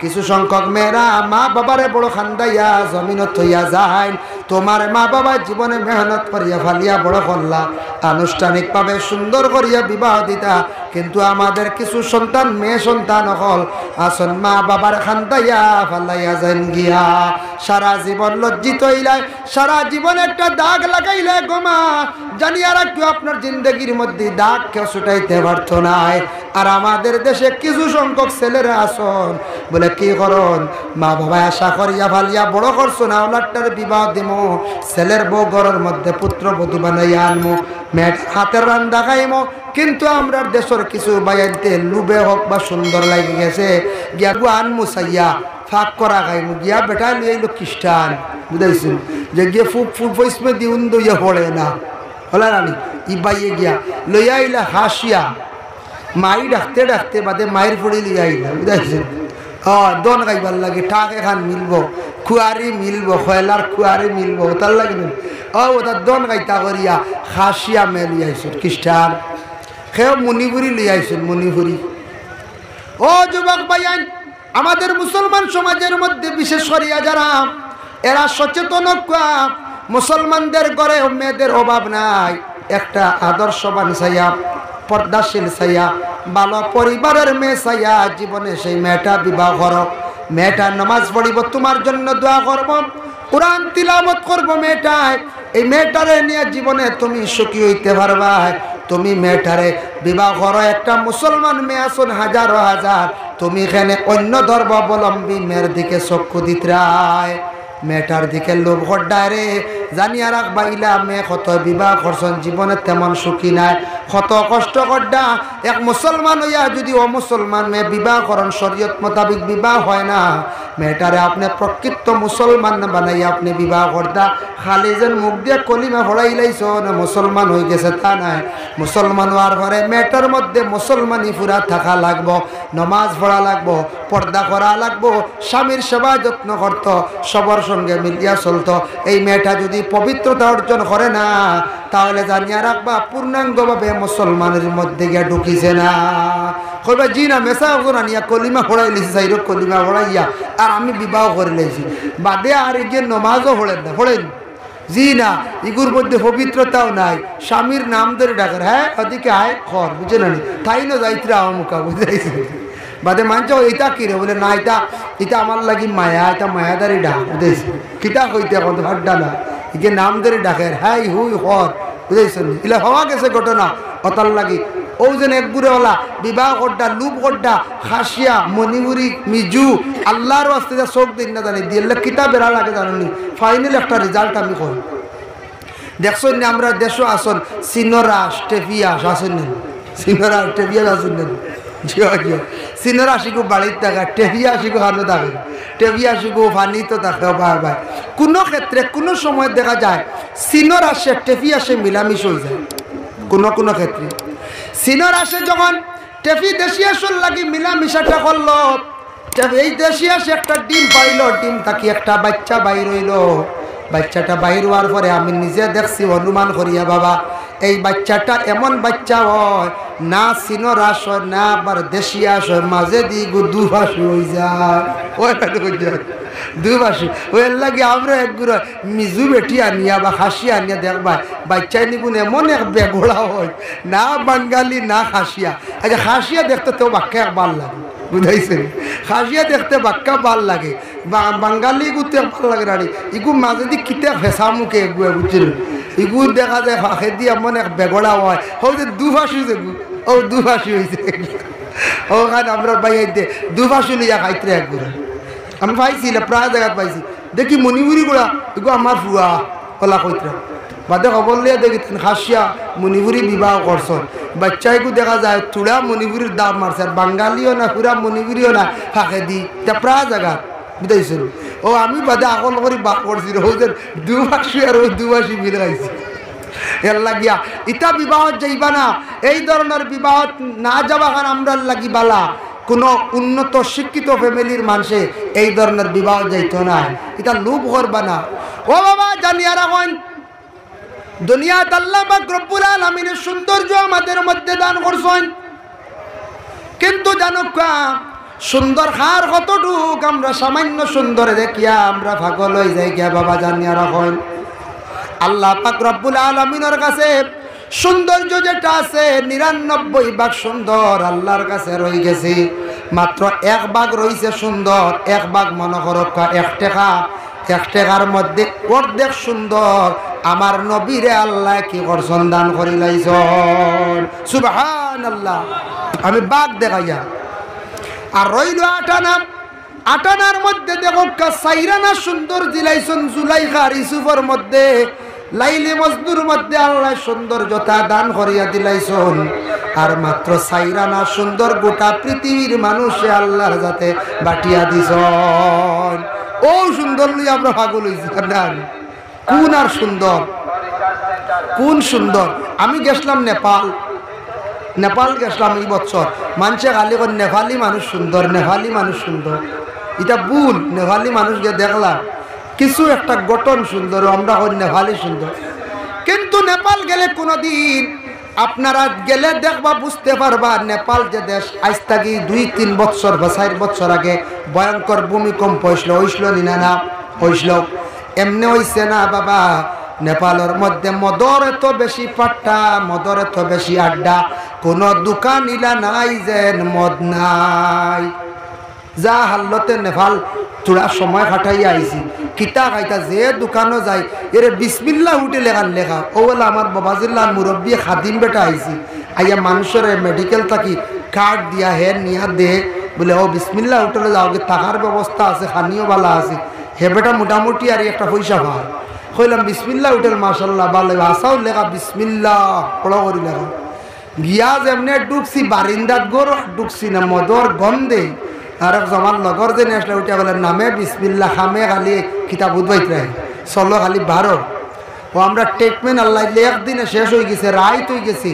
কিছু সংখ্যক মেয়েরা মা বাবারে বড় খান্দাইয়া জমিনত হইয়া যায়। তোমার মা বাবা জীবনে মেহনত করিয়া ফালিয়া বড় করলা, আনুষ্ঠানিকভাবে সুন্দর করিয়া বিবাহ দিতা, কিন্তু আমাদের কিছু সন্তান মেয়ে সন্তান হল আসন মা বাবার খান্দাইয়া ফালাইয়া যান গিয়া সারা জীবন লজ্জিত হইলাই, সারা জীবন একটা দাগ লাগাইলে গোমা জানিয়া রাখো আপনার জিন্দগির মধ্যে দাগ কেউ ছুটাইতে পারত নাই। আর আমাদের দেশে কিছু সংখ্যক ছেলেরা আসন বলে কি করন, মা বাবা আশা করিয়া ফালিয়া বড় করছো না, ওলাটার বিবাহ দিমো, ছেলের বউ ঘরের মধ্যে পুত্র বধূ বানাইয়া আনমো, মেয়ের হাতের রান্না খাইমো। কিন্তু আমরা দেশের কিছু বাইতে লুবে হোক বা সুন্দর লাগে গেছে গিয়া গু আনমু চাইয়া ফাঁক করা খাইমু গিয়া বেটা লিয়ে এলো খ্রিস্টান, বুঝাইছেন যে গিয়ে ফুক ফুক ফইসমে দিউন দইয়া পড়ে না হলা রানি ই বাইয়ে গিয়া লইয়া আইলা হাসিয়া মাই ডাকতে ডাকতে বাদে মায়ের পড়ে লইয়া আইলা, বুঝাইছেন। দন গাইবার লাগে ঠাক এখান মিলবো, খুয়ারি মিলবো, খয়লার খুয়ারি মিলবো, তার লাগে ওটার দন গাইতা করিয়া হাসিয়া মেলিয়ে আইসেন খ্রিস্টান। সেও মণিপুরি লিয়ে আইসেন মণিপুরি। ও যুবক ভাইয়ান, আমাদের মুসলমান সমাজের মধ্যে বিশেষ করিয়া যারা এরা সচেতন, মুসলমানদের ঘরে মেয়েদের অভাব নাই, একটা আদর্শবান চাইয়া, পর্দাশীল চাইয়া, ভালো পরিবারের মেয়ে চাইয়া জীবনে সেই মেয়েটা বিবাহ করো। মেয়েটা নামাজ পড়িব, তোমার জন্য দোয়া করব, কোরআন তিলাওয়াত করব মেয়েটায়, এই মেয়েটারে নিয়ে জীবনে তুমি সুখী হইতে পারবা। তুমি মেয়েটারে বিবাহ করো, একটা মুসলমান মেয়ে আসুন হাজারো হাজার, তুমি এখানে অন্য ধর্মাবলম্বী মেয়ের দিকে চক্ষু দিতরায়, মেয়েটার দিকে লোভ করডায় রে। জানিয়া রাখবা ইলা মেয়ে কত বিবাহ করছেন জীবনে তেমন সুখী নাই, কত কষ্ট করডা। এক মুসলমান হইয়া যদি ও মুসলমান মেয়ে বিবাহ করেন, শরীয়ত মোতাবিক বিবাহ হয় না, মেয়েটারে আপনি প্রকৃত মুসলমান বানাইয়া আপনি বিবাহ করতা। খালি যেন মুখ দিয়ে কলিমা ভরাই লাইছ না মুসলমান হয়ে গেছে তা নাই। মুসলমান হওয়ার পরে মেয়েটার মধ্যে মুসলমানি পুরা থাকা লাগবো, নমাজ পড়া লাগবো, পর্দা করা লাগবো, স্বামীর সেবা যত্ন করত, সবার সঙ্গে মিলিয়া চলতো। এই মেয়েটা যদি পবিত্রতা অর্জন করে না, তাহলে জানিয়া রাখবা পূর্ণাঙ্গভাবে মুসলমানের মধ্যে গিয়া ঢুকিছে না। কইবা জি না মেসা আনিয়া কলিমা পড়াই লিছি, সাইর কলিমা পড়াইয়া আর আমি বিবাহ করে লাইছি, বাদে আর গিয়ে নমাজও পড়েন না, পড়েন জি না, ইগুর মধ্যে পবিত্রতাও নাই, স্বামীর নাম ধরে ডাকার, হ্যাঁ ওদিকে আয় খর, বুঝে না তাই না যাইতরা আমার মুখা বুঝাইছে। বাদে মানছ এটা কি রে, বলে না এটা এটা আমার লাগি মায়া, এটা মায়াদারি ডাক, বুঝেছি কিতা কইতে এখন হাড্ডা না, ইকে নাম ধরে ডাকের, হ্যাঁ হুই হর, বুঝেছেন। ইলা হওয়া গেছে ঘটনা অতার লাগি। ও যেন একগুড়ে ওলা বিবাহ করডা, লুপ করডা, খাসিয়া, মণিপুরি, মিজু, আল্লাহর আস্তে যা চোখ দিন না জানি দিয়ে কিতা বেড়া লাগে জানি। ফাইনাল একটা রেজাল্ট আমি কই দেখছেন না, আমরা দেশও আসন সিনোরা স্টেফিয়াস আসেন না, সিনোরা স্টেফিয়াস আসেন না, সিনোরা শিখু বাড়ির থাকা, টেভিয়া শিখু হানো থাকে, টেভিয়া শিখু ফানি তো থাকে ভাই ভাই। কোনো ক্ষেত্রে কোনো সময় দেখা যায় সিনোর আসে টেফি আসে মিলামিশ হয়ে যায়, কোনো কোনো ক্ষেত্রে সিনোর আসে যখন টেফি দেশি আসল লাগি মিলামিশাটা করলো, এই দেশি আসে একটা ডিম পাইল, ডিম থাকি একটা বাচ্চা বাইর হইল, বাচ্চাটা বাইর হওয়ার পরে আমি নিজে দেখছি অনুমান করিয়া বাবা এই বাচ্চাটা এমন বাচ্চা হয় না সিনোর আস হয় না আবার দেশি আস হয়, মাঝে দিয়ে দুভাষী হয়ে যায়, ওই দুভাষী ওই লাগে আমরা একগুলো মিজু বেটি আনিয়া বা খাসি আনিয়া দেখবা বাচ্চাই নিগুন এমন এক বেগোড়া হয় না বাঙালি না খাসিয়া। আচ্ছা খাসিয়া দেখতে তো বাক্যা ভাল লাগে, বুঝাইছেন, খাসিয়া দেখতে বাক্যা ভাল লাগে, বাঙালি গুতে ভাল লাগে রানি, ইগু মাঝে দিয়ে কিতে ফেসা মুখে এগুলো বুঝছিল, ইগু দেখা যায় ফাঁকে দিয়ে এমন এক বেগড়া হয়, হো যে দুভাষী যে ও দুভাষী হয়েছে ওখানে আমরা বাইতে দুভাষী লিয়া খাইতে একগুলো আমি পাইছি প্রায় জায়গায় পাইছি। দেখি মণিপুরি গুলা এগু আমার ফুয়া কলা কইতরা বাদে খবর লিয়া দেখি খাসিয়া মণিপুরি বিবাহ করছেন, বাচ্চাইকু দেখা যায় চূড়া মণিপুরির দাম মারছে, আর বাঙালিও না পুরা মণিপুরিও না ফাঁকে দি তা প্রায় জায়গা বুঝাইছিল। ও আমি বাদে আকল করে বাক করছি ওদের দুভাষী আর ওই দুভাষী মিলে গাইছি এর লাগিয়া ইটা বিবাহ যাইবা না, এই ধরনের বিবাহ না যাওয়া কারণ আমরা লাগি বালা। কোনো উন্নত শিক্ষিত ফ্যামিলির মানুষে এই ধরনের বিবাহ যাইতো না, এটা লোভ করবা না। ও বাবা জানিয়া রাখেন দুনিয়াত আল্লাহ পাক রব্বুল আলামিনের সৌন্দর্য আমাদের মধ্যে দান করছেন, কিন্তু জানো সুন্দর খার কতটুক আমরা সামান্য সুন্দরে দেখিয়া আমরা পাগল হয়ে যাই গিয়া বাবা জানিয়া রাখেন। আল্লাহ পাক রব্বুল আলামিনের কাছে সৌন্দর্য যেটা আছে ৯৯ ভাগ সুন্দর আল্লাহর কাছে রয়ে গেছে, মাত্র ১ ভাগ রয়েছে সুন্দর। ১ ভাগ মনে করো ১ টাকা, ১ টাকার মধ্যে অর্ধেক সুন্দর আমার নবীরে আল্লাহ কি করছেন দান করি লাইছেন। সুবহানাল্লাহ। আমি বাঘ দেখাইয়া আর রইল ৮ আটানার মধ্যে দেখো সাইরানা সুন্দর দিলাইছেন জুলাইখা ইউসুফের মধ্যে, লাইলি মজনুর মধ্যে আল্লাহ সৌন্দর্যতা দান করিয়া দিলাইছেন। আর মাত্র সাইরানা সুন্দর গোটা পৃথিবীর মানুষে আল্লাহর যাতে বাটিয়া দিছেন। ও সুন্দর লই আমরা পাগল হইছি না। কোন আর সুন্দর, কোন সুন্দর। আমি গেছিলাম নেপাল গেছিলাম এই বছর। মানুষে খালি করে নেপালি মানুষ সুন্দর, নেপালি মানুষ সুন্দর। এটা ভুল। নেপালি মানুষকে দেখলাম কিছু একটা গঠন সুন্দর, আমরা ওই নেপালি সুন্দর। কিন্তু নেপাল গেলে কোনোদিন আপনারা গেলে দেখবা বুঝতে পারবা নেপাল যে দেশ আজ থেকে ২-৩ বছর বা ৪ বছর আগে ভয়ঙ্কর ভূমিকম্প হইছিল না হইছিল। এমনি হইছে না বাবা। নেপালের মধ্যে মদর এত বেশি পাট্টা, মদর এত বেশি আড্ডা, কোনো দোকান ইলা নাই যেন মদ নাই। যা হাল্লতে নেপাল তোরা সময় কাটাইয়া আইছি। কিতা খাইতা যে দোকানও যাই এরে বিসমিল্লাহ উঠে লেখা ও বলে আমার বাবাজিল্লার মুরব্বী খাদিম বেটা আইছি, আইয়া মানুষের মেডিকেল থাকি কার্ড দিয়া হের নিয়া দে বলে ও বিসমিল্লাহ উঠলে যাও, টাকার ব্যবস্থা আছে, খানিও বালা আছে। হে বেটা মোটামুটি আর একটা পয়সা পায়। কইলাম বিসমিল্লাহ উঠেল মাশাল্লাহ ভালো আসাও লেখা বিসমিল্লাহ পড়া করি লেখা। গিয়া যেমনি ঢুকছি বারিন্দাত গোর ঢুকছি না মদর গন্ধে। আর আমার লগর যে আসলে উঠে বলে নামে বিসমিল্লাহ খামে খালি কিতাব উদ্বাইত রায় চলো খালি ১২। ও আমরা ট্রিটমেন্ট আল্লাহ একদিনে শেষ হয়ে গেছে, রাইত হয়ে গেছি।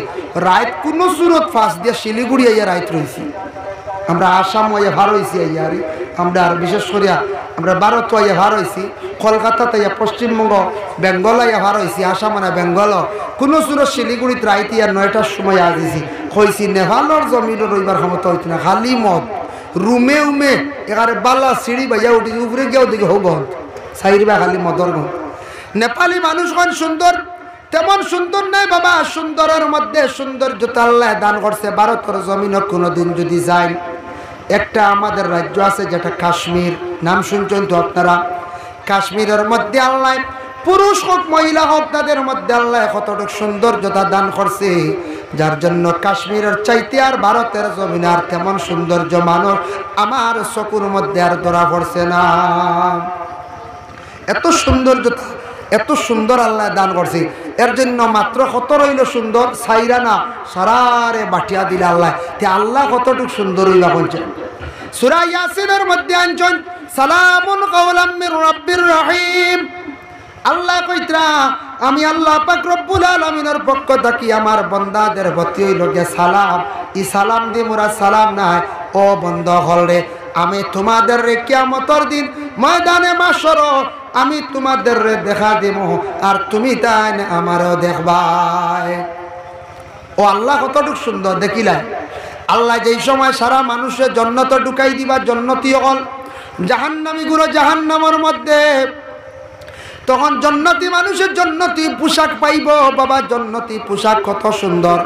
রাইত কোনো সুরত ফাঁস দিয়ে শিলিগুড়ি আইয়া রাইত রয়েছি। আমরা আসাম আইয়া ভার হয়েছি আইয়া আর আমরা আর বিশেষ করিয়া আমরা ভারত আইয়া ভার হয়েছি, কলকাতাতে আইয়া পশ্চিমবঙ্গ বেঙ্গল আইয়া ভার হয়েছি, আসাম মানে বেঙ্গল। কোনো সুরত শিলিগুড়িতে রাইতে আর ৯টার সময় আসিছি। কইছি নেপালের জমিন রইবার ক্ষমতা হইত না, খালি মদ রুমে উমে এখানে বালা সিঁড়ি বাইয়া উঠেছি, উপরে গিয়েও দিকে হোক সাইরিবা খালি মদর গন্ধ। নেপালি মানুষগণ সুন্দর, তেমন সুন্দর নাই বাবা। সুন্দরের মধ্যে সৌন্দর্যতা আল্লাহ দান করছে। ভারতের জমিনে কোনোদিন যদি যায়, একটা আমাদের রাজ্য আছে যেটা কাশ্মীর, নাম শুনছেন তো আপনারা। কাশ্মীরের মধ্যে আল্লাহ পুরুষ হোক মহিলা হোক তাদের মধ্যে আল্লাহ কতটুকু সৌন্দর্যতা দান করছে, যার জন্য কাশ্মীরের চাইতে আর ভারতের জমিনে আর তেমন সৌন্দর্য মানুষ আমার চকুর মধ্যে আর ধরা পড়ছে না। এত সৌন্দর্যতা, এত সুন্দর আল্লাহ দান করছে। এর জন্য মাত্র কত রইল সুন্দর সাইরা না সারারে বাটিয়া দিলে আল্লাহ। তে আল্লাহ কতটুকু সুন্দর হইলা বলছেন সূরা ইয়াসিনের মধ্যে আনছেন সালামুন কাওলাম মির রাব্বির রহিম। আল্লাহ কইত্রা আমি আল্লাহ পাক রব্বুল আলামিনের পক্ষ থেকে আমার বান্দাদের প্রতি হইল গে সালাম। ই সালাম দি মোরা সালাম নাই ও বন্ধ হলরে, আমি তোমাদের রে কিয়ামতের দিন ময়দানে মাশর আমি তোমাদের রে দেখা দেব আর তুমি তাই আমারও দেখবাই। ও আল্লাহ কতটুকু সুন্দর দেখিলাই। আল্লাহ যেই সময় সারা মানুষের জান্নাতে ঢুকাই দিবা, জান্নাতি হল জাহান্নামী গুলো জাহান্নামের মধ্যে, তখন জান্নাতি মানুষের জান্নাতি পোশাক পাইব বাবা। জান্নাতি পোশাক কত সুন্দর।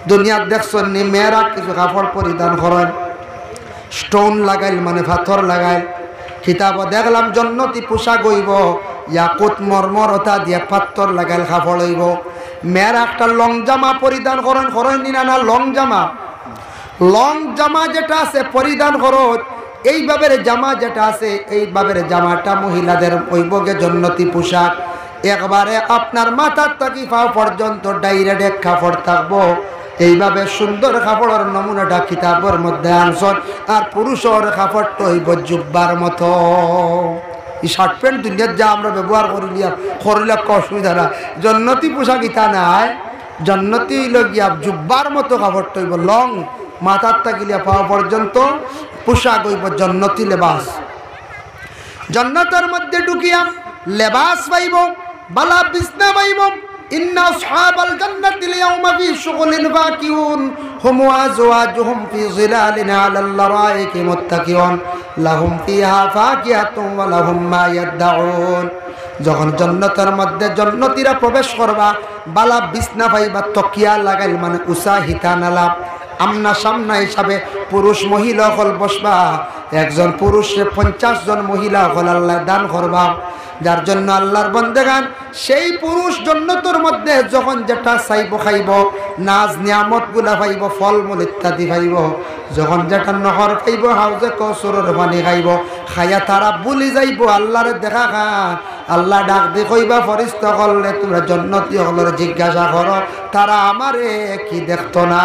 দুনিয়ার দেখছেন নি মেয়েরা কিছু কাপড় পরিধান করেন, স্টোন লাগাইল মানে পাথর লাগাইল। কিতাব দেখলাম জান্নাতি পোশাক হইব ইয়াকুত মরমরতা দিয়ে পাথর লাগাইল কাপড় হইব। মেয়েরা একটা লং জামা পরিধান করেন, করেন না না লং জামা, লং জামা যেটা আছে পরিধান করো। এইভাবে জামা যেটা আছে এইভাবে জামাটা মহিলাদের ওইবগে জান্নাতি পোশাক। একবারে আপনার মাথার থেকে পা পর্যন্ত ডাইরেক্ট এক কাপড় থাকবো। এইভাবে সুন্দর কাপড়ের নমুনাটা কিতাবের মধ্যে আনছেন। আর পুরুষের কাপড়টা হইব জুব্বার মতো। এই শার্ট প্যান্ট দুনিয়ার যা আমরা ব্যবহার করিলে অসুবিধা না। জান্নাতি পোশাক ইতা নাই, জান্নাতি হইল গিয়া জুব্বার মতো কাপড়টা হইব লং, মাথার তাকিলিয়া পাওয়া পর্যন্ত পোশাক হইব জান্নাতি লেবাস। জান্নাতের মধ্যে ঢুকিয়া লেবাস পাইব, বালা বিছনা পাইব, ইন্না আসহাবাল জান্নাতি লিয়াউমা ফি শুগুলিন ফাকিহুন হুম ওয়া আজওয়াজুহুম ফি যিলালিন আলাল লারাইকি মুত্তাকিউন লাহুম ফিহা ফাকিহাতুন ওয়া লাহুম মা ইয়াদউন। যখন জান্নাতের মধ্যে জান্নাতীরা প্রবেশ করবা, বালা বিছনা পাইবা, তকিয়া লাগাইল মানে উষা হিতানালা আমনা সামনা হিসাবে পুরুষ মহিলা হল বসবা। একজন পুরুষে 50 জন মহিলা হল আল্লাহ দান করবা, যার জন্য আল্লাহর বন্দেগান সেই পুরুষ জান্নাতের মধ্যে যখন যেটা চাইব খাইব, নাজ নিয়ামত গুলা পাইব, ফলমূল ইত্যাদি পাইব, যখন যেটা নহর খাইব, হাউজে কৌসরের পানি খাইব, খাইয়া তারা বলি যাইব আল্লাহরে দেখা খান। আল্লাহ ডাক দি কইবা ফরিস্তা করলে তোমরা জান্নাতি হলের জিজ্ঞাসা করো তারা আমারে কি দেখতো না।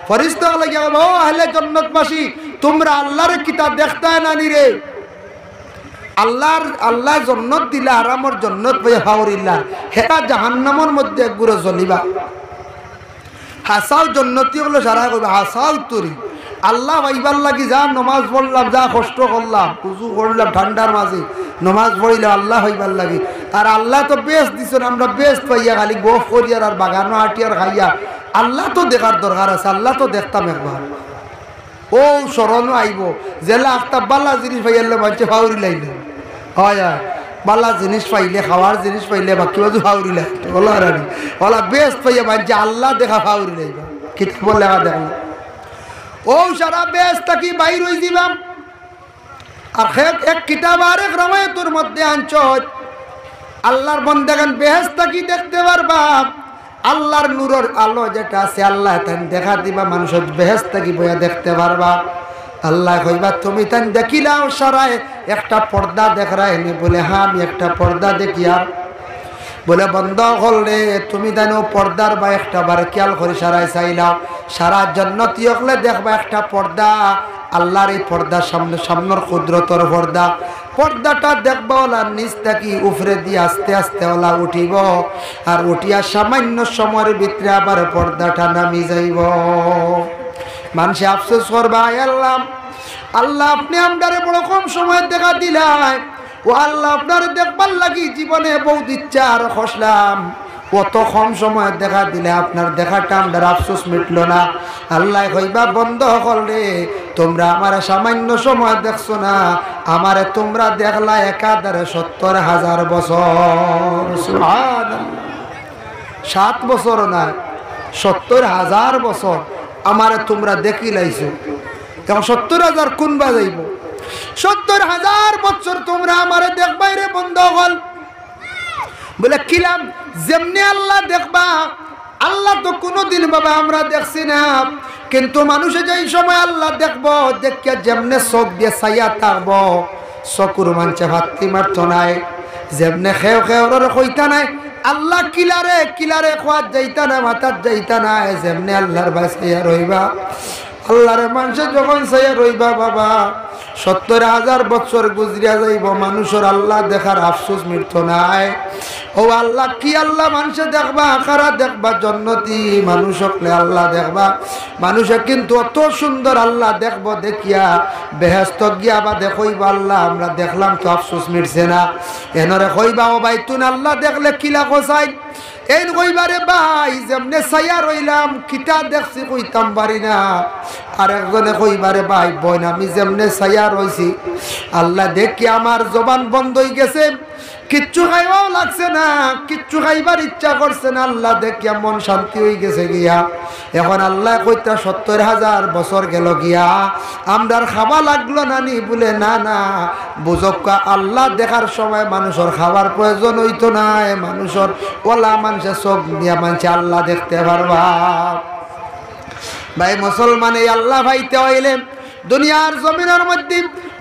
ফরিস্তা হলে গিয়ে ও আহলে জান্নাতবাসী তোমরা আল্লাহরে কিতা দেখতা না নি রে? আল্লাহ জান্নাত দিলা আরামর জান্নাত পাইয়া ফাউরিল্লাহ হেটা জাহান্নামের মধ্যে গুড়ে জ্বলিবা। হাসাও জান্নাতি হলো সারা কইবা হাসাও তুরি আল্লাহ ভাইবার লাগি যা নমাজ পড়লাম, যা কষ্ট করলাম, উজু করলাম ঠান্ডার মাঝে নমাজ পড়িলে আল্লাহ হইবার লাগি। আর আল্লাহ তো বেস্ট দিছেন, আমরা বেস্ট পাইয়া খালি গোফ করিয়ার আর বাগানো হাটিয়ার খাইয়া আল্লাহ তো দেখার দরকার আছে। আল্লাহ তো দেখতাম একবার ও স্মরণও আইব জেলা একটা বালা জিনিস পাইলে মানুষে ফাউরি লাইলে হয় বালা জিনিস পাইলে খাওয়ার জিনিস পাইলে বাকি বাজু ফাউরি লাগে ওলা রানি ওলা বেস্ট পাইয়া মানুষে আল্লাহ দেখা ফাউরি লাইবা কিতাব লেখা দেখলাম ও সারা বেশ থাকি বাইর হয়ে দিবাম। আর এক কিতাব আর এক রামায়তের মধ্যে আনছ আল্লাহর বন্দেগান বেহেস থাকি দেখতে পারবা। আল্লাহর নূরের আলো যেটা আছে আল্লাহ তান দেখা দিবা, মানুষের বেহেস থাকি বইয়া দেখতে পারবা। আল্লাহ কইবা তুমি তান দেখিলাও সারায় একটা পর্দা দেখরাই নি? বলে হ্যাঁ আমি একটা পর্দা দেখি। আর বলে বন্ধ করলে তুমি জানো পর্দার বা একটা বার খেয়াল করে সারাই চাইলাও সারা জান্নাতি হলে দেখবা একটা পর্দা, আল্লাহর এই পর্দার সামনের কুদরতর পর্দা, পর্দাটা দেখবা ওলা নিচ থাকি উপরে দিয়ে আস্তে আস্তে ওলা উঠিব, আর উঠিয়া সামান্য সময়ের ভিতরে আবার পর্দাটা নামি যাইব। মানুষে আফসোস করবা আল্লাহ আল্লাহ আপনি আমদারে বড় কম সময় দেখা দিলাই, ও আল্লাহ আপনার দেখবার লাগি জীবনে বহুত ইচ্ছা আর খসলাম, কত কম সময় দেখা দিলে আপনার দেখাটা আমার আফসোস মিটল না। আল্লাহ কইবা বন্ধ করলে তোমরা আমার সামান্য সময় দেখছো না, আমারে তোমরা দেখলা একাধারে 70,000 বছর। সুবহানাল্লাহ 7 বছর না 70,000 বছর আমারে তোমরা দেখি লাইছো। এখন 70,000 কোন বাজাইব? 70,000 বছর তোমরা আমারে দেখবাই রে বন্ধ হল। বলে কিলাম যেমনি আল্লাহ দেখবা, আল্লাহ তো কোনোদিন বাবা আমরা দেখছি না, কিন্তু মানুষে যেই সময় আল্লাহ দেখবো দেখিয়া যেমনে চোখ দিয়ে চাইয়া থাকবো, চকুর মানছে ভাতি মারত নাই, যেমনে খেও খেওর কইতা নাই আল্লাহ কিলারে কিলারে খোয়াত যাইতা না, মাথার যাইতা নাই, যেমনে আল্লাহর ভাই চাইয়া রইবা। আল্লাহরে মানুষে যখন চাইয়া রইবা বাবা 70,000 বছর গুজরিয়া যাইব, মানুষের আল্লাহ দেখার আফসোস মৃত্যু নাই। ও আল্লাহ কি আল্লাহ মানুষে দেখবা আখারা দেখবা জান্নাতি মানুষ হলে আল্লাহ দেখবা, মানুষে কিন্তু অত সুন্দর আল্লাহ দেখবো দেখিয়া বেহেস্ত গিয়া বা দেখইবা আল্লাহ আমরা দেখলাম তো আফসোস মিটছে না। এনরে কইবা ও ভাই তুই আল্লাহ দেখলে কিলা কোসাই এই কইবারে ভাই যেমনে ছায়া রইলাম কিতা দেখছি কইতাম পারি না। আর একজনে কইবারে ভাই বোন আমি যেমনে ছায়া রইছি আল্লাহ দেখি আমার জবান বন্ধ হয়ে গেছে, কিচ্ছু খাইবাও লাগছে না, কিচ্ছু খাইবার ইচ্ছা করছে না, আল্লাহ দেখিয়া মন শান্তি হয়ে গেছে গিয়া। এখন আল্লাহ কইতা 70,000 বছর গেল গিয়া আমরার খাওয়া লাগলো না নি? বলে না না বুঝকা আল্লাহ দেখার সময় মানুষের খাওয়ার প্রয়োজন হইতো না, মানুষের ওলা মানুষের চোখ দিয়া মানুষে আল্লাহ দেখতে পারবা। ভাই মুসলমান এই আল্লাহ ভাইতে হইলে দুনিয়ার জমিনের মধ্যে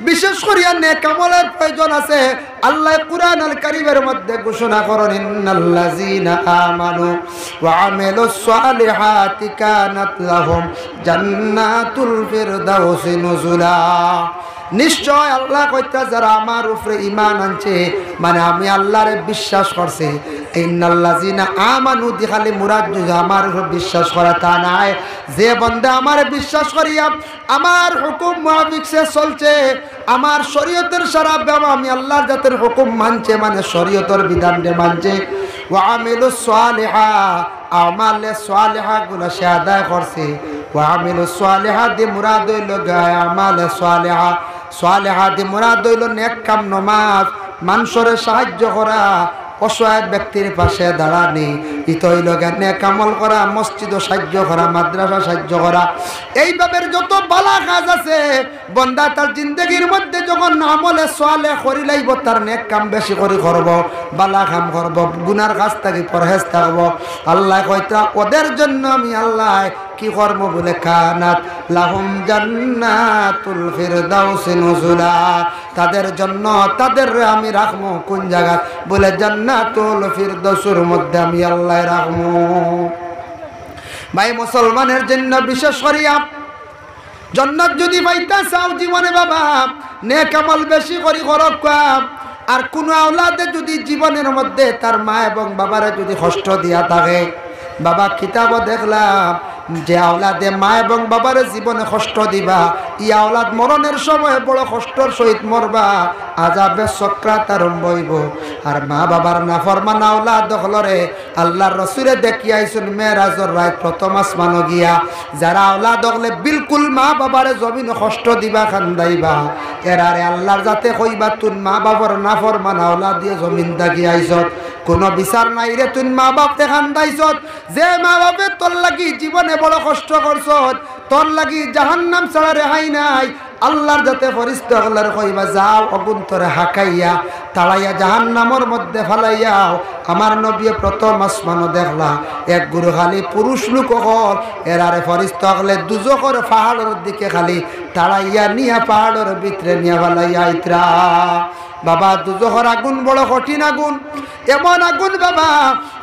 বিশেষ করে নেক আমলের প্রয়োজন আছে। আল্লাহ কুরআনুল কারীমের মধ্যে ঘোষণা করেন ইন্নাল্লাযীনা আমানু ওয়া আমিলুস সালিহাতি কানাত লাহুম জান্নাতুল ফিরদাউসি নুজুলা। নিশ্চয় আল্লাহ কইতা যারা আমার উপরে ঈমান আনছে মানে আমি আল্লাহরে বিশ্বাস করছে, ইন্নাল্লাযীনা আমানু দি খালি মুরাদ আমার উপর বিশ্বাস করা তা নাই, যে বান্দা আমারে বিশ্বাস করিয়া আমার হুকুম মুতাবিক সে চলছে, আমার শরীয়তের সারা আমি আল্লাহর জাতের হুকুম মানছে মানে শরীয়তের বিধানকে মানছে, ওয়া আমিলুস সালিহা আমালে সালিহা গুলো সে আদায় করছে ওয়া আমিলুস সালিহা দি মুরাদ হইল গায় আমালে সালিহা সালিহা দি মুরাদ হইল নেক কাম নামাজ মানুষের সাহায্য করা অসহায় ব্যক্তির পাশে দাঁড়ানি ইতই লগে নেক আমল করা মসজিদ সাহায্য করা মাদ্রাসা সাহায্য করা এইভাবে যত বালা কাজ আছে বান্দা তার জিন্দগির মধ্যে যখন আমলে সালেহ করি লাইব তার নেক কাম বেশি করে করব বালা কাম করব গুনার কাজ থেকে পরহেজ থাকব আল্লাহ কইতা ওদের জন্য আমি আল্লাহ কি করব বলে কানাত লাহুম জান্নাতুল ফিরদাউস নুজুলা তাদের জন্য তাদের আমি রাখবো কোন জায়গা বলে জান্নাতুল ফিরদাউসের মধ্যে আমি আল্লাহ রাখবো ভাই মুসলমানের জন্য বিশেষ করিয়া জান্নাত যদি পাইতা চাও জীবনে বাবা নেক আমল বেশি করি করক আর কোন আওলাদে যদি জীবনের মধ্যে তার মা এবং বাবারে যদি কষ্ট দিয়া থাকে বাবা কিতাব দেখলাম যে আওলাদে মা এবং বাবার জীবনে কষ্ট দিবা ই আওলাদ মরণের সময় বড় কষ্টর সহিত মরবা আযাবে সাকরাত আরম্ভ হইব আর মা বাবার নাফরমান আওলাদ হলরে আল্লাহর রাসূলে দেখিয়াইছেন মেরাজের রাত প্রথম আসমান গিয়া যারা আওলাদ হলে বিলকুল মা বাবারে জমিনে কষ্ট দিবা খান্দাইবা এরারে আল্লাহর যাতে কইবা তুই মা বাবার নাফরমান আওলাদ দিয়ে জমিন দাগি আইছত কোনো বিচার নাই রে তুই মা বাপ তে খান্দাইছত যে মা বাপে তোর লাগি জীবনে বড় কষ্ট করছত তোর লাগি জাহান্নাম ছাড়া রেহাই নাই আল্লাহর যাতে ফরিস্তা আল্লাহর কইবা যাও আগুন তোরে হাকাইয়া তাড়াইয়া জাহান্নামের মধ্যে ফালাইয়াও আমার নবী প্রথম আসমানও দেখলা এক গুরু খালি পুরুষ লোক হল এরারে ফরিস্তা হলে দুজকের পাহাড়ের দিকে খালি তাড়াইয়া নিয়া পাহাড়ের ভিতরে নিয়া ফালাইয়া ইতরা বাবা দুজকের আগুন বড় কঠিন আগুন এমন আগুন বাবা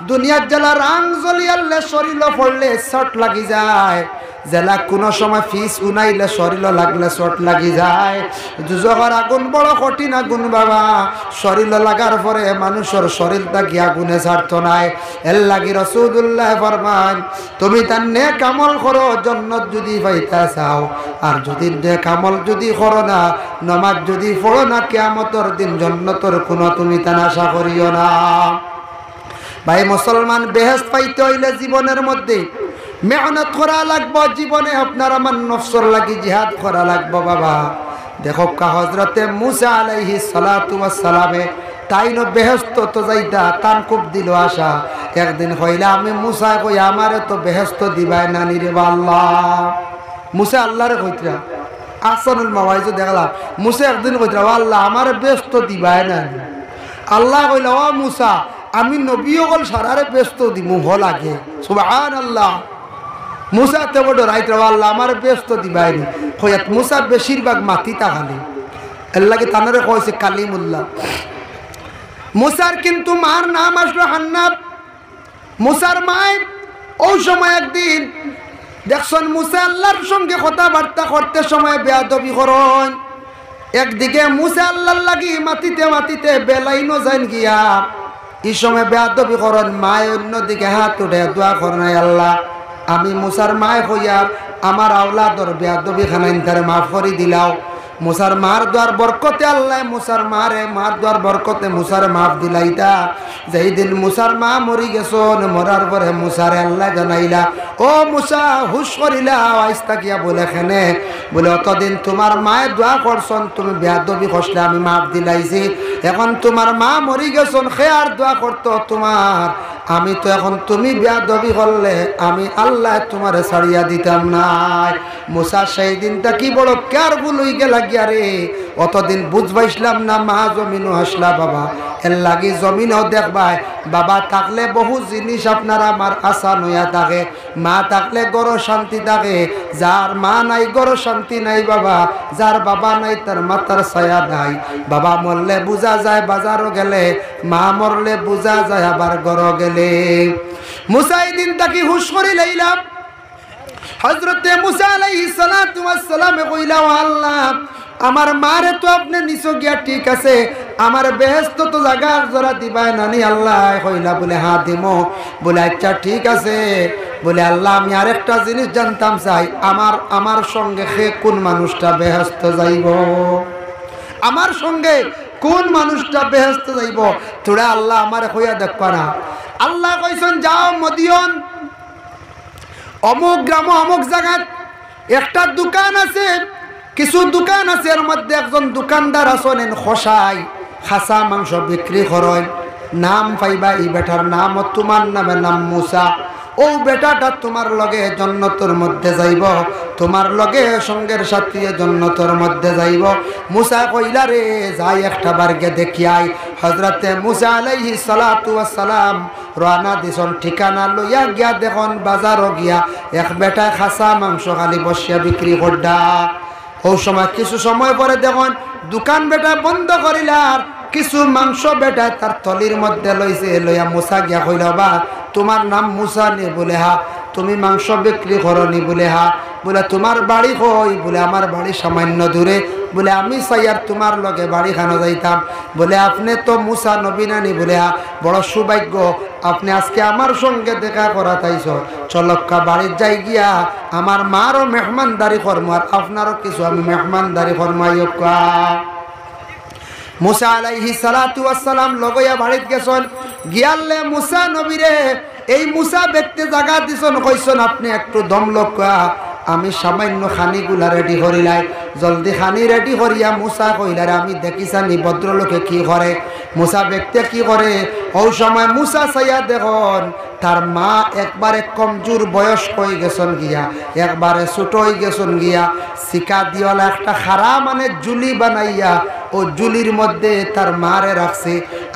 দুনিয়ার জ্বালা রাং জ্বলিয়ালে শরীর পড়লে শর্ট লাগি যায় জেলা কোনো সময় ফিস উনাইলে শরীর লাগলে শর্ট লাগি যায় দুজকের আগুন বড় কঠিন আগুন বাবা শরীর লাগার পরে মানুষের শরীরটা কি আগুনে ছাড়তো নাই এর লাগি রাসূলুল্লাহ ফরমান তুমি তার নেক আমল করো জান্নাত যদি পাইতা চাও আর যদি নেক আমল যদি করো না নামাজ যদি পড়ো না কিয়ামতের দিন জান্নাতের কোনো তুমি তা আশা করিও না ভাই মুসলমান বেহেশত পাইতে হইলে জীবনের মধ্যে মেহনত করা লাগবে জীবনে আপনার আমার নফসর লাগি জিহাদ করা লাগবে বাবা দেখো হযরতে মুসা আলাইহিস সালাতু ওয়াস সালামে তাইনো বেহেশত তো যাইতা তান খুব দিল আশা একদিন কইলা আমি মুসা কই আমারে তো বেহেশত দিবাই না নি রে আল্লাহ মুসা আল্লাহরে কইতরা আহসানুল মাওয়াইজ দেখলাম মুসা একদিন কইতরা আল্লাহ আমারে বেহেশত দিবাই না আল্লাহ কইলা ও মুসা আমি নবী হল সারারে ব্যস্ত দিমু হল আগে সুবহানাল্লাহ মুসা তে বড় রাইত আল্লাহ আমার ব্যস্ত দিবাইনি কইয়াত মুসা বেশিরভাগ মাটিতা খালি আল্লাহকে তানরে কইছে কালিমুল্লাহ মুসার কিন্তু মার নাম আসলো হান্নাব মুসার মাই ওই সময় একদিন দেখছেন মুসা আল্লাহর সঙ্গে কথাবার্তা করতে সময় বেয়াদবি করেন একদিকে মুসা আল্লাহর লাগি মাটিতে মাটিতে বেলাইনো যান গিয়া এই সময় বেয়াদবি করেন মায় অন্যদিকে হাত উঠে দোয়া করেন আল্লাহ আমি মুসার মায় হইয়া আমার আওলাদর বেয়াদবি খানাইন তারে মাফ করে দিলাও মুসার মার দ্বার বরকতে আল্লাহ মুসার মারে মার দ্বার বরকতে মুসার মাফ দিলাইতা যেই দিন মুসার মা মরি গেছন মরার পরে মুসারে আল্লাহ জানাইলা ও মুসা হুশ করিলা আইস্তা কিয়া বলে খেনে বলে অতদিন তোমার মায়ে দোয়া করছন তুমি বেয়াদবি খসলে আমি মাফ দিলাইছি এখন তোমার মা মরি গেছন সে আর দোয়া করতো তোমার আমি তো এখন তুমি বেয়াদবি করলে আমি আল্লাহ তোমারে ছাড়িয়া দিতাম না মুসা সেই দিনটা কি বড় কেয়ারফুল হই গেলা গিয়া রে অতদিন বুঝবাইছিলাম না মা জমিনও আসলা বাবা এর লাগি জমিনও দেখবাই বাবা থাকলে বহু জিনিস আপনার আমার আসান হইয়া থাকে মা থাকলে গড় শান্তি থাকে যার মা নাই গড় শান্তি নাই বাবা যার বাবা নাই তার মাথার ছায়া নাই বাবা মরলে বুঝা যায় বাজারও গেলে মা মরলে বুঝা যায় আবার গড় গেলে মুসা এই দিন তাকে হুশ করে লাইলাম হযরতে মুসা আলাইহিস সালাতু ওয়াস সালাম কইলা আল্লাহ আমার মারে তো আপনি নিছো গিয়া ঠিক আছে আমার বেহেশত তো জায়গা জরা দিবাই নানি আল্লাহ কইলা বলে হ্যাঁ দিমো বলে আচ্ছা ঠিক আছে বলে আল্লাহ আমি আরেকটা জিনিস জানতাম চাই আমার সঙ্গে সে কোন মানুষটা বেহেশত যাইব আমার সঙ্গে কোন মানুষটা বেহেশত যাইব তোরা আল্লাহ আমারে কইয়া দেখবা না আল্লাহ কইছেন যাও মদিয়ন অমুক গ্রাম অমুক জায়গায় একটা দোকান আছে, কিছু দোকান আছে, এর মধ্যে একজন দোকানদার আছেন খসাই খাসা মাংস বিক্রি করেন। নাম পাইবা এই বেটার নাম তোমার নামে নাম মুসা। ও বেটাটা তোমার লগে জান্নাতের মধ্যে যাইব, তোমার লগে সঙ্গের সাথী জান্নাতের মধ্যে যাইব। মুসা কইলা রে যাই একটা বারগে দেখিয়াই। হযরতে মুসা আলাইহিস সালাতু ওয়াস সালাম রানা দিছন ঠিকানা লইয়া গিয়া দেখুন বাজারও গিয়া এক বেটা খাসা মাংস খালি বসিয়া বিক্রি করডা। ও সময় কিছু সময় পরে দেখুন দোকান বেটা বন্ধ করিলার, কিছু মাংস বেটা তার থলির মধ্যে লইছে, লইয়া মুসা গিয়া কইলা বা তোমার নাম মুসা নি? বলে হা। তুমি মাংস বিক্রি করনি? বলে হা। বলে তোমার বাড়ি কই? বলে আমার বাড়ি সামান্য দূরে। বলে আমি চাইয়ার তোমার লগে বাড়ি খানো যাইতাম। বলে আপনি তো মুসা নবী নানি? বলে হা। বড় সৌভাগ্য, আপনি আজকে আমার সঙ্গে দেখা করা তাইছ। চলক্কা বাড়ির যাই গিয়া আমার মারও মেহমানদারি করবো, আর আপনারও কিছু আমি মেহমানদারি করমাইকা। মুসা আলাইহিস সালাতু ওয়াস সালাম লগইয়া বাড়িত গেছন। গিয়ালে মুসা নবীরে এই মুসা ব্যক্তি জায়গা দিছন, কইছন আপনি একটু দম লক্কা, আমি সামান্য খানিগুলা রেডি করিলাই, জলদি খানি রেডি করিয়া। মুসা কইলারে আমি দেখিছানি ভদ্রলোকে কি করে, মুসা ব্যক্তি কি করে। ও সময় মুসা চাইয়া দেখুন তার মা একবারে কমজোর বয়স হয়ে গেছন গিয়া, একবারে ছোট হয়ে গেছন গিয়া। শিকা দিওয়ালা একটা খারা মানে জুলি বানাইয়া ও জুলির মধ্যে তার মারে রাখছে,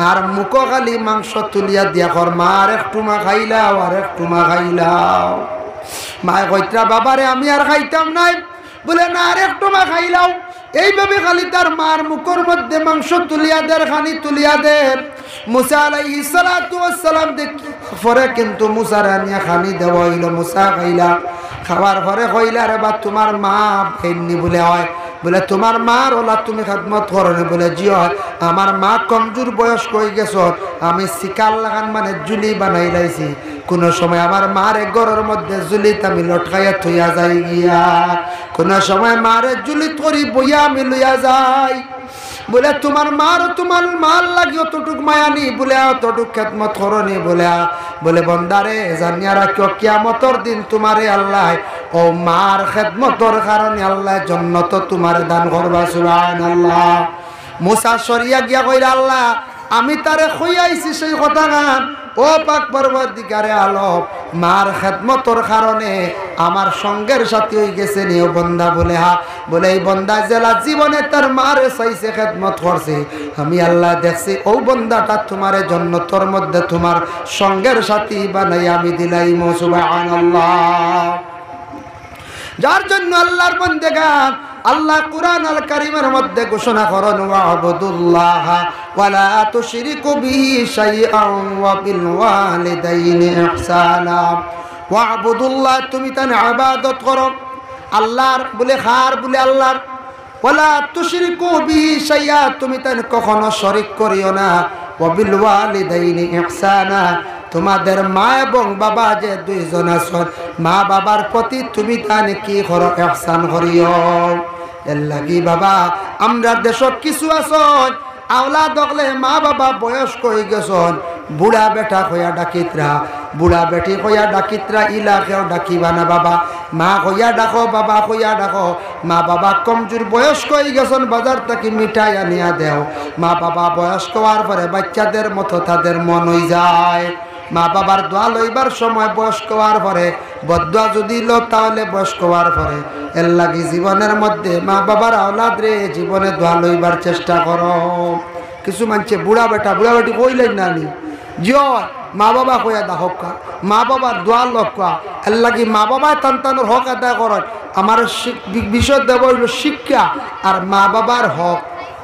আর মুখ খালি মাংস তুলিয়া দিয়া কর মার একটু মা খাইলাও আর একটু মা খাইলাও। মায় কইত্রা বাবারে আমি আর খাইতাম নাই। বলে না আর একটু মা খাইলাও। এইভাবে খালি তার মার মুখের মধ্যে মাংস তুলিয়া দের, খানি তুলিয়া দের। মুসা আলাইহিস সালাতু ওয়াস সালাম দেখি পরে কিন্তু মুসার আনিয়া খানি দেওয়া হইল। মুসা খাইলা, খাওয়ার পরে কইলা রে বা তোমার মা ফেননি? বলে হয়। বলে তোমার মার ওলা তুমি খেদমত করনি? বলে জি হয়। আমার মা কমজোর বয়স কই গেছ, আমি শিকার লাগান মানে জুলি বানাই লাইছি। কোন সময় আমার মারে ঘরের মধ্যে জুলিত আমি লটকাইয়া থইয়া যাই গিয়া, কোন সময় মারে জুলিত করি বইয়া আমি লইয়া যাই। বলে তোমার মার তোমার মাল লাগি অতটুক মায়ানি? বলে অতটুক খেদমত করনি? বলে বন্দারে জানিয়া রাখিও কিয়ামতের দিন তোমারে আল্লাহ ও মার খেদমতর কারণে আল্লাহ জান্নাত তোমার দান করবা। সুবহানাল্লাহ। মুসা সরিয়া গিয়া কইরা আল্লাহ আমি তারে কইয়াইছি সেই কথা গান, ও পাক পরবর্তীকারে আলম মার খেদমতর কারণে আমার সঙ্গের সাথী হয়ে গেছে নিও বন্দা। বলে হা। বলে এই বন্দা জেলা জীবনে তার মারে চাইছে খেদমত করছে, আমি আল্লাহ দেখছি ও বন্দাটা তোমার জান্নাতের মধ্যে তোমার সঙ্গের সাথী বানাই আমি দিলাইম। সুবহানাল্লাহ। যার জন্য আল্লাহর বান্দাগান আল্লাহ কুরআন আল কারীমের মধ্যে ঘোষণা করেন ওয়াবুদুল্লাহ ওয়ালা তুশরিকু বিহি শাইআন ওয়া বিল ওয়ালিদাইনি ইহসানা। ওয়াবুদুল্লাহ তুমি তার ইবাদত করো আল্লাহর। বলে খার বলে আল্লাহর। ওয়ালা তুশরিকু বিহি শাইআ তুমি তার কখনো শরীক করিও না। ওয়া বিল ওয়ালিদাইনি ইহসানা তোমাদের মা এবং বাবা যে দুইজন আছেন, মা বাবার প্রতি তুমি তানে কি করো? ইহসান করিও। এর লাগি বাবা আমরা দেশত কিছু আছেন আওলাদ হলে মা বাবা বয়স্ক হয়ে গেছেন, বুড়া বেটা কইয়া ডাকিতরা, বুড়া বেটি কইয়া ডাকিতরা ইলাকেও ডাকিবা না বাবা। মা কইয়া ডাকো, বাবা কইয়া ডাকো। মা বাবা কমজোর বয়স্ক হয়ে গেছেন, বাজার থেকে মিঠাই আনিয়া দেও। মা বাবা বয়স্ক হওয়ার পরে বাচ্চাদের মতো তাদের মন হয়ে যায়। মা বাবার দোয়া লইবার সময় বয়স্ক হওয়ার পরে বদুয়া যদি লো তাহলে বয়স্ক হওয়ার পরে। এর লাগি জীবনের মধ্যে মা বাবার আওলাদ রে জীবনে দোয়া লইবার চেষ্টা করো। কিছু মানছে বুড়া বেটা বুড়া বেটি কইলেন না নি জয় মা বাবা কইয়া দা হকা, মা বাবার দোয়া লক্কা। এর লাগি মা বাবা সন্তানের হক আদায় করেন। আমার বিষয় দেব হইল শিক্ষা আর মা বাবার হক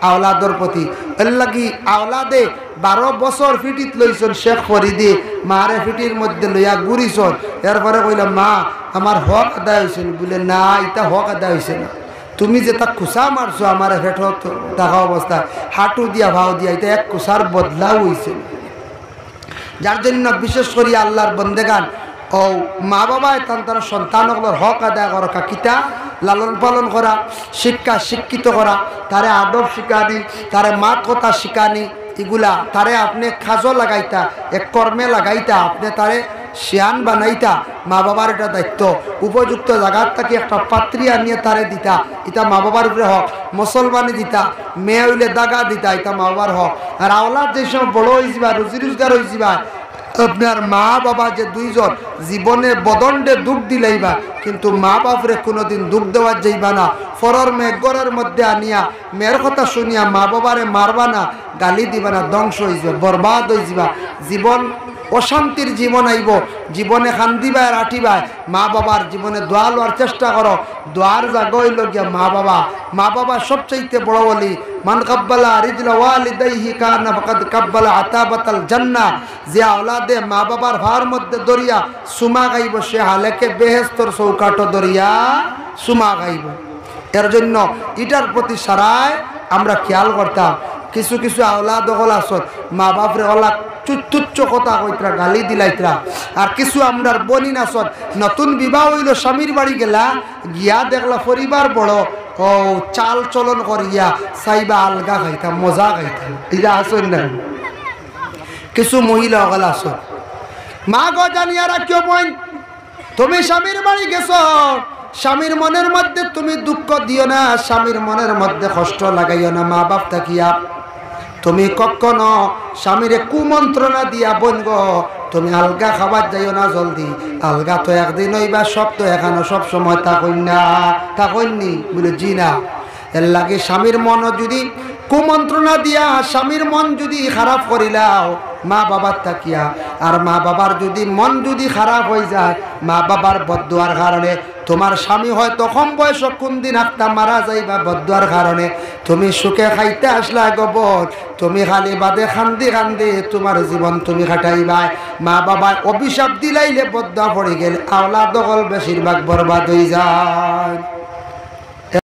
আওলাদর প্রতি। এর লাগি আওলাদে 12 বছর ফিটিত লইছন শেখ ফরিদি, মারে ফিটির মধ্যে লইয়া ঘুরিছন। এরপরে কইলাম মা আমার হক আদায় হয়েছে? বলে না এটা হক আদায় হয়েছে না, তুমি যে তা কুসা মারছো আমার ফেটত থাকা অবস্থা হাঁটু দিয়া ভাও দিয়া, এটা এক কুসার বদলাও হয়েছে। যার জন্য বিশেষ করে আল্লাহর বন্দেগান ও মা বাবায় তার সন্তানগুলোর হক আদায় করা, কিতা লালন পালন করা, শিক্ষা শিক্ষিত করা, তারে আদব শিখানি, তারে মাত কথা শিখানি। এগুলা তারে আপনি খাজো লাগাইতা, এক কর্মে লাগাইতা, আপনি তারে শিয়ান বানাইতা। মা বাবার এটা দায়িত্ব। উপযুক্ত জায়গার থেকে একটা পাত্রী আনিয়ে তারে দিতা, এটা মা বাবার উপরে হক। মুসলমানি দিতা, মেয়ে হইলে দাগা দিতা, এটা মা বাবার হক। আর আওলাদ যে সময় বড় হয়ে যাবা, রুজি রোজগার হয়ে যাবা, আপনার মা বাবা যে দুইজন জীবনে বদণ্ডে দুঃখ দিলেইবা, কিন্তু মা বাপরে কোনোদিন দুঃখ দেওয়া যাইবা না। ফরর মেয়ে ঘরের মধ্যে আনিয়া মেয়ের কথা শুনিয়া মা বাবারে মারবা না, গালি দিবা না, ধ্বংস হয়ে যাবে, বরবাদ হয়ে যাবা। জীবন অশান্তির জীবন আইব, জীবনে খান্দিবায় রাঠিবায়। মা বাবার জীবনে দোয়া লওয়ার চেষ্টা করো। দোয়ার জায়গা হইল গিয়া মা বাবা। মা বাবা সবচাইতে বড় বলি, মান কাব্বালা রিজলা ওয়ালিদাইহি কানা ফাকাদ কাব্বালা আতাবাতাল জান্নাহ। যে আওলাদে মা বাবার ভার মধ্যে দরিয়া সুমা গাইব, সে হালেকে বেহেশতর চৌকাটো দরিয়া সুমা গাইব। এর জন্য এটার প্রতি সারায় আমরা খেয়াল করতাম। কিছু কিছু আওলাদ হল আসত মা বাপরে ওলা তুচ্ছ কথা কইতরা, গালি দিলাইতরা। আর কিছু আমরার বনিন আসত নতুন বিবাহ হইল, স্বামীর বাড়ি গেলা, গিয়া দেখলা পরিবার বড়, ও চাল চলন করিয়া চাইবা আলগা খাইতাম, মজা খাইতাম। এটা আসন না। কিছু মহিলা হল আসত, মা গো জানিয়া রাখিও বোন, তুমি স্বামীর বাড়ি গেছ, স্বামীর মনের মধ্যে তুমি দুঃখ দিও না, স্বামীর মনের মধ্যে কষ্ট লাগাইও না। মা বাপ থাকিয়া তুমি কখনো স্বামীরে কুমন্ত্রণা দিয়া বোন গো, তুমি আলগা খাবার যাইও না জলদি। আলগা তো একদিন হইবা, সব তো এখানে সব সময় থাকই না, থাকইনি বলে জি না। এর লাগে স্বামীর মন যদি কুমন্ত্রণা দিয়া স্বামীর মন যদি খারাপ করিলাও মা বাবার তাকিয়া, আর মা বাবার যদি মন যদি খারাপ হয়ে যায় মা বাবার বদদুয়ার কারণে, তোমার স্বামী হয়তো কম বয়স কোন দিন একটা মারা যাইবা বদদুয়ার কারণে, তুমি সুখে খাইতে আসলা গোবর, তুমি খালি বাদে খান্দি খান্দি তোমার জীবন তুমি কাটাইবা। মা বাবা অভিশাপ দিলাইলে বদদুয়া পড়ে গেলে আওলাদ দখল বেশিরভাগ বরবাদ হয়ে যায়।